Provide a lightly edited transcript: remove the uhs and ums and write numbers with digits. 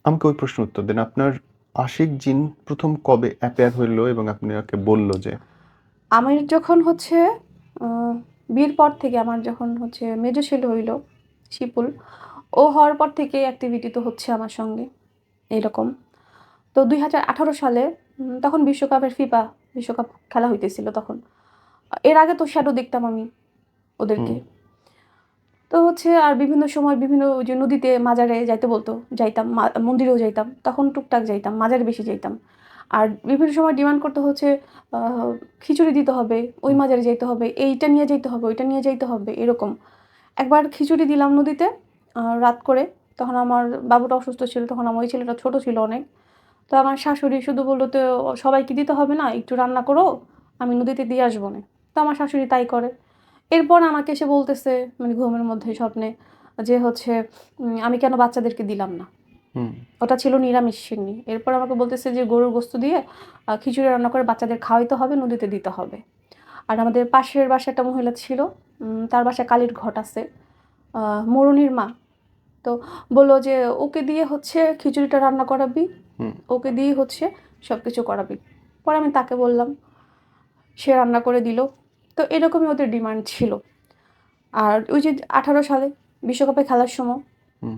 আমাকে ওই প্রশ্নের উত্তর দিন। আপনার আশিক জিন ১ম কবে অ্যাপিয়ার হইল এবং আপনাকে বলল যে আমার যখন হচ্ছে আ বিয়ের পর থেকে আমার যখন হচ্ছে মেজো ছেলে হইল, শিপুল, ও হওয়ার পর থেকে অ্যাক্টিভিটি তো হচ্ছে আমার সঙ্গে, এরকম। তো ২০১৮ সালে তখন বিশ্বকাপের ফিফা বিশ্বকাপ খেলা হইতেছিল তখন। এর আগে তো শ্যাডো দেখতাম আমি হুম, ওদেরকে। তো হচ্ছে আর বিভিন্ন সময় বিভিন্ন ওই যে নদীতে মাজারে যাইতে বলতো, যাইতাম। মন্দিরেও যাইতাম। তখন টুকটাক যাইতাম। মাজারে বেশি যাইতাম। আর বিভিন্ন সময় ডিমান্ড করতে হচ্ছে আ খিচুড়ি দিতে হবে, ওই হুম, মাজারে যাইতে হবে, এইটা নিয়ে যাইতে হবে, ওইটা নিয়ে যাইতে হবে, এরকম। একবার খিচুড়ি দিলাম নদীতে রাত করে। তখন আমার বাবুটা অসুস্থ ছিল। তখন আমার ওই ছেলেটা ছোট ছিল অনেক। তো আমার শাশুড়ি শুধু বলল, "তো সবাইকে দিতে হবে না? একটু রান্না করো, আমি নদীতে দিয়ে আসবো নে।" তো আমার শাশুড়ি তাই করে। এরপর আমাকে এসে বলতেছে, মানে ঘুমের মধ্যে স্বপ্নে, যে হচ্ছে আমি কেন বাচ্চাদেরকে দিলাম না? হুম, ওটা ছিল নিরামিষ সিন্নি। এরপর আমাকে বলতেছে যে গরুর গোশত দিয়ে খিচুড়ি রান্না করে বাচ্চাদের খাওয়াইতে হবে, নদীতে দিতে হবে। আর আমাদের পাশের বাসায় একটা মহিলা ছিল, তার বাসায় কালীর ঘট আছে। আ মোরনির মা। তো বলল যে, "ওকে দিয়ে হচ্ছে খিচুড়িটা রান্না করাবি। হুম, ওকে দিয়েই হচ্ছে সবকিছু করাবি।" পরে আমি তাকে বললাম। সে রান্না করে দিল। তো এরকমই ওদের ডিমান্ড ছিল। আর ওই যে ১৮ সালে বিশ্বকাপে খেলার সময় হুম।